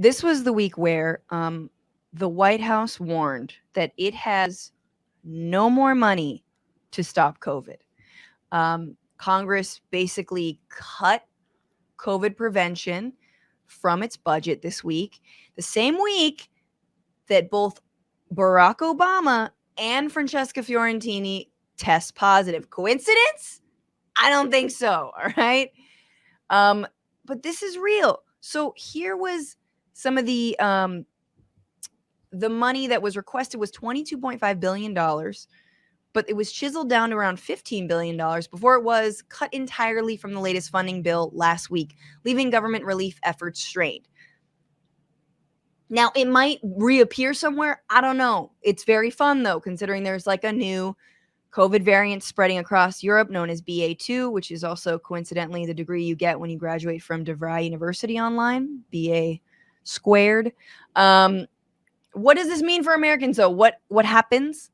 this was the week where the White House warned that it has no more money to stop COVID. Congress basically cut COVID prevention from its budget this week, the same week that both Barack Obama and Francesca Fiorentini test positive. Coincidence? I don't think so. All right. But this is real. So here was some of the money that was requested was $22.5 billion, but it was chiseled down to around $15 billion before it was cut entirely from the latest funding bill last week, leaving government relief efforts strained. Now, it might reappear somewhere. I don't know. It's very fun, though, considering there's like a new COVID variant spreading across Europe known as BA2, which is also coincidentally the degree you get when you graduate from DeVry University online, BA squared. What does this mean for Americans, though? What happens?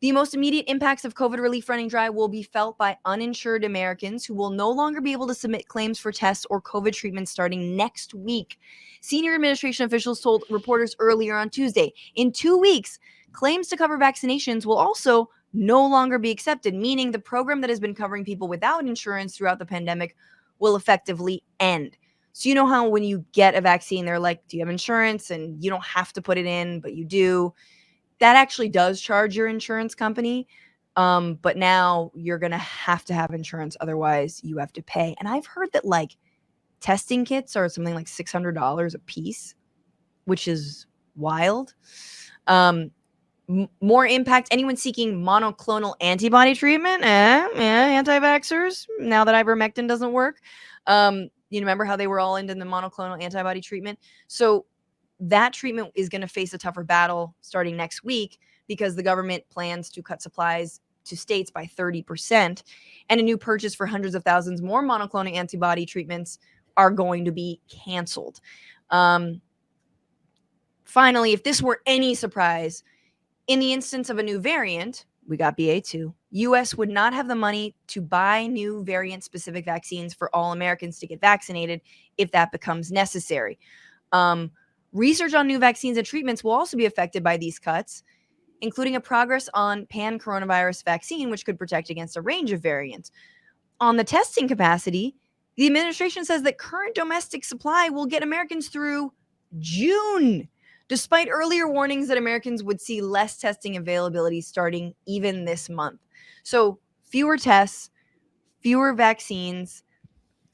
The most immediate impacts of COVID relief running dry will be felt by uninsured Americans who will no longer be able to submit claims for tests or COVID treatment starting next week. Senior administration officials told reporters earlier on Tuesday. In 2 weeks, claims to cover vaccinations will also no longer be accepted, meaning the program that has been covering people without insurance throughout the pandemic will effectively end. So you know how when you get a vaccine, they're like, do you have insurance? And you don't have to put it in, but you do. That actually does charge your insurance company. But now you're going to have insurance. Otherwise, you have to pay. And I've heard that like testing kits are something like $600 a piece, which is wild. More impact. Anyone seeking monoclonal antibody treatment? Anti-vaxxers. Now that ivermectin doesn't work. You remember how they were all into the monoclonal antibody treatment? So that treatment is going to face a tougher battle starting next week because the government plans to cut supplies to states by 30%, and a new purchase for hundreds of thousands more monoclonal antibody treatments are going to be canceled. Finally, if this were any surprise, in the instance of a new variant, we got BA2, U.S. would not have the money to buy new variant-specific vaccines for all Americans to get vaccinated if that becomes necessary. Research on new vaccines and treatments will also be affected by these cuts, including a progress on pan-coronavirus vaccine, which could protect against a range of variants. On the testing capacity, the administration says that current domestic supply will get Americans through June, despite earlier warnings that Americans would see less testing availability starting even this month. So fewer tests, fewer vaccines,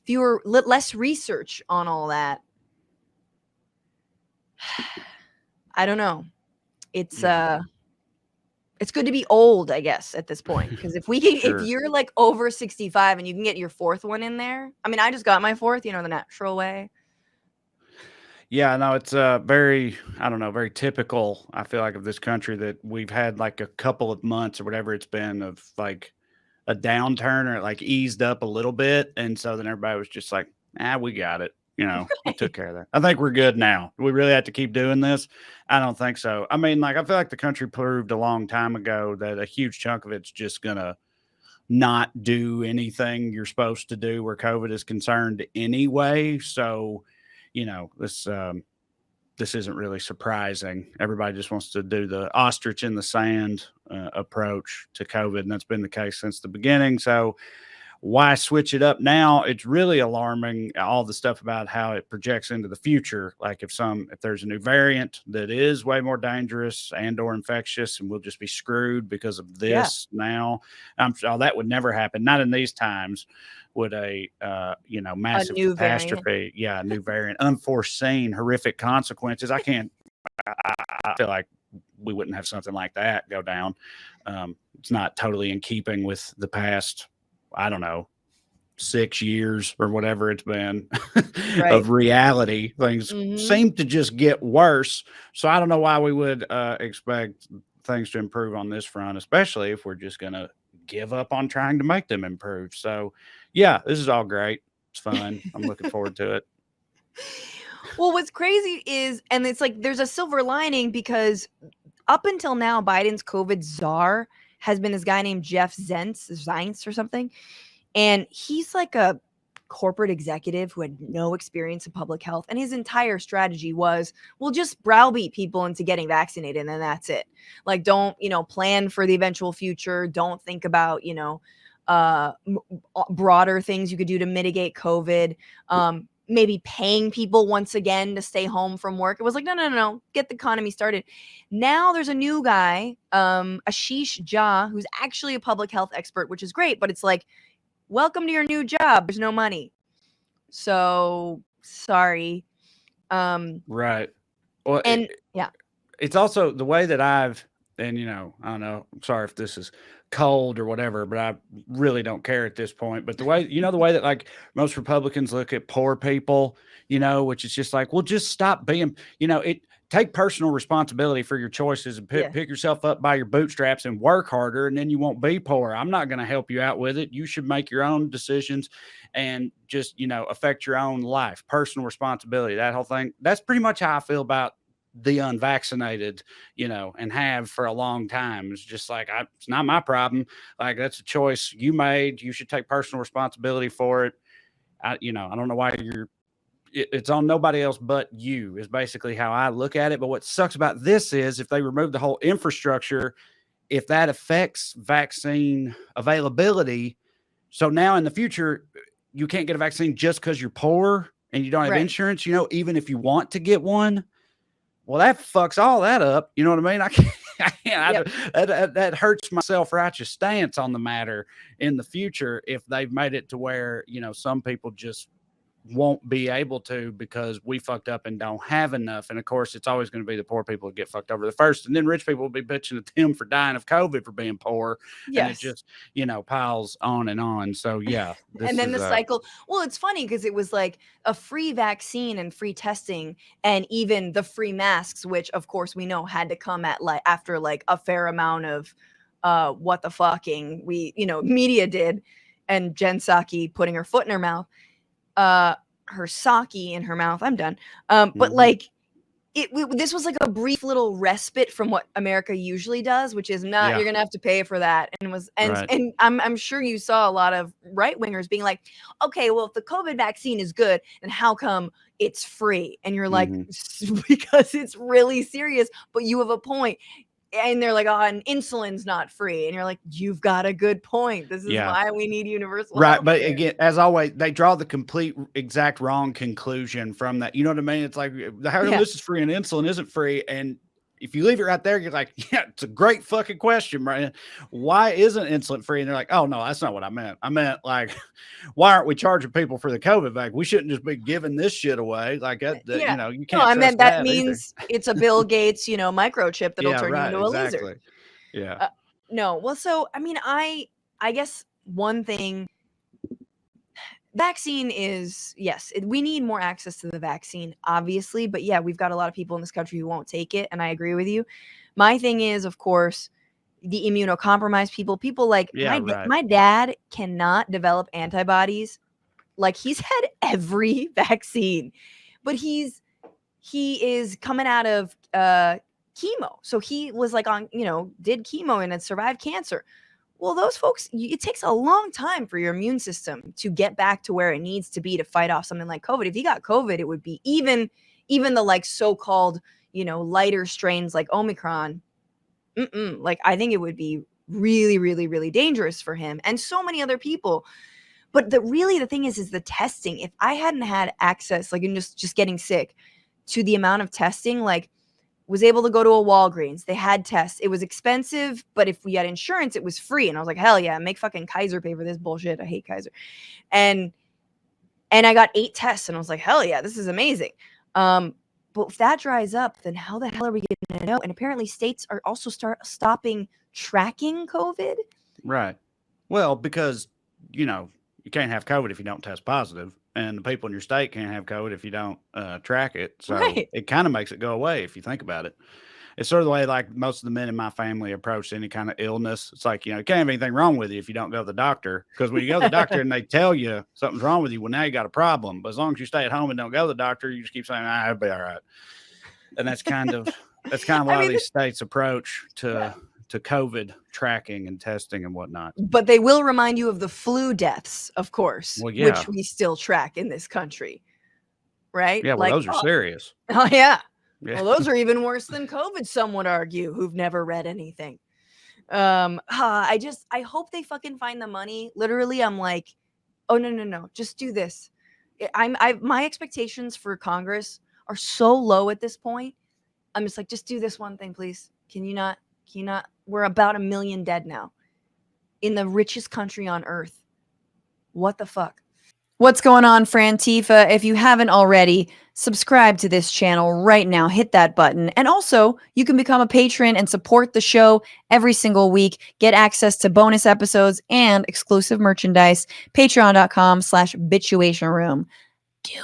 less research on all that. I don't know. It's good to be old, I guess, at this point. Because if we can, Sure. if you're like over 65 and you can get your fourth one in there, I mean, I just got my fourth, the natural way. Yeah, no, it's very typical, I feel like, of this country that we've had like a couple of months or whatever it's been of like a downturn or like eased up a little bit. And so then everybody was just like, we got it. We took care of that. I think we're good now. Do we really have to keep doing this? I don't think so. I mean, like, I feel like the country proved a long time ago that a huge chunk of it's just going to not do anything you're supposed to do where COVID is concerned anyway. So, this isn't really surprising. Everybody just wants to do the ostrich in the sand approach to COVID, and that's been the case since the beginning. So why switch it up now? It's really alarming, all the stuff about how it projects into the future. Like if there's a new variant that is way more dangerous and or infectious, and we'll just be screwed because of this now. I'm sure that would never happen. Not in these times would a massive catastrophe. Yeah, a new variant, unforeseen, horrific consequences. I feel like we wouldn't have something like that go down. It's not totally in keeping with the past, I don't know, 6 years or whatever it's been of reality. Things seem to just get worse. So I don't know why we would expect things to improve on this front, especially if we're just going to give up on trying to make them improve. So yeah, this is all great. It's fun. I'm looking forward to it. Well, what's crazy is, and it's like there's a silver lining, because up until now, Biden's COVID czar has been this guy named Jeff Zients or something. And he's like a corporate executive who had no experience in public health, and his entire strategy was, we'll just browbeat people into getting vaccinated, and then that's it. Like, don't, plan for the eventual future. Don't think about, broader things you could do to mitigate COVID. Maybe paying people once again to stay home from work. It was like, no, get the economy started. Now there's a new guy, Ashish Jha, who's actually a public health expert, which is great, but it's like, welcome to your new job. There's no money. So sorry. Right. Well, And yeah. It's also the way that I don't know, I'm sorry if this is cold or whatever, but I really don't care at this point. But the way that like most Republicans look at poor people, which is just like, well, just stop being, take personal responsibility for your choices and pick yourself up by your bootstraps and work harder, and then you won't be poor. I'm not going to help you out with it. You should make your own decisions and just, affect your own life, personal responsibility, that whole thing. That's pretty much how I feel about the unvaccinated, and have for a long time. It's just like, it's not my problem. Like, that's a choice you made. You should take personal responsibility for it. I don't know why it's on nobody else but you, is basically how I look at it. But what sucks about this is, if they remove the whole infrastructure, if that affects vaccine availability, so now in the future, you can't get a vaccine just because you're poor and you don't have insurance, even if you want to get one. Well, that fucks all that up. You know what I mean? I can't. That hurts my self-righteous stance on the matter in the future if they've made it to where, some people just won't be able to because we fucked up and don't have enough. And of course, it's always going to be the poor people that get fucked over the first, and then rich people will be bitching at them for dying of COVID for being poor. And it just, piles on and on. So yeah. And then the cycle. Well, it's funny because it was like a free vaccine and free testing, and even the free masks, which of course we know had to come at after a fair amount of what the fucking media did, and Jen Psaki putting her foot in her mouth. Her sake in her mouth. I'm done. But this was like a brief little respite from what America usually does, which is not, you're gonna have to pay for that. And I'm sure you saw a lot of right wingers being like, okay, well, if the COVID vaccine is good, then how come it's free? And you're like, because it's really serious, but you have a point. And they're like, oh, and insulin's not free. And you're like, you've got a good point. This is why we need universal health But care. again, as always, they draw the complete exact wrong conclusion from that. You know what I mean? It's like, how come this is free and insulin isn't free? And if you leave it right there, you're like, yeah, it's a great fucking question, right? Why isn't insulin free? And they're like, oh, no, that's not what I meant. I meant, like, why aren't we charging people for the COVID vaccine? We shouldn't just be giving this shit away. Like, you can't. No, I meant that means it's a Bill Gates, microchip that'll turn you into a lizard. Yeah. No. Well, so, I mean, I guess one thing, vaccine is, yes, we need more access to the vaccine, obviously. But yeah, we've got a lot of people in this country who won't take it. And I agree with you. My thing is, of course, the immunocompromised people like my dad cannot develop antibodies. Like, he's had every vaccine, but he is coming out of chemo. So he was like on, did chemo and had survived cancer. Well, those folks, it takes a long time for your immune system to get back to where it needs to be to fight off something like COVID. If you got COVID, it would be even the so-called, lighter strains like Omicron. I think it would be really, really, really dangerous for him and so many other people. But the thing is the testing. If I hadn't had access, in just getting sick, to the amount of testing, was able to go to a Walgreens. They had tests. It was expensive, but if we had insurance, it was free. And I was like, hell yeah, make fucking Kaiser pay for this bullshit. I hate Kaiser. And I got 8 tests, and I was like, hell yeah, this is amazing. But if that dries up, then how the hell are we going to know? And apparently states are also stopping tracking COVID. Right. Well, because, you can't have COVID if you don't test positive. And the people in your state can't have COVID if you don't track it. So it kind of makes it go away if you think about it. It's sort of the way most of the men in my family approach any kind of illness. It's like, you can't have anything wrong with you if you don't go to the doctor. Because when you go to the doctor and they tell you something's wrong with you, well, now you got a problem. But as long as you stay at home and don't go to the doctor, you just keep saying, it'll be all right. And that's kind of a lot of these states' approach to to COVID tracking and testing and whatnot. But they will remind you of the flu deaths, of course, Well, yeah. which we still track in this country. Right? Yeah, well, those are serious. Oh, yeah. Yeah. Well, those are even worse than COVID, some would argue, who've never read anything. I hope they fucking find the money. Literally, I'm like, oh, no. Just do this. My expectations for Congress are so low at this point. I'm just like, just do this one thing, please. Can you not? We're about 1 million dead now in the richest country on earth. What the fuck? What's going on, Frantifa? If you haven't already, subscribe to this channel right now. Hit that button. And also, you can become a patron and support the show every single week. Get access to bonus episodes and exclusive merchandise. Patreon.com/bitchuation room. Do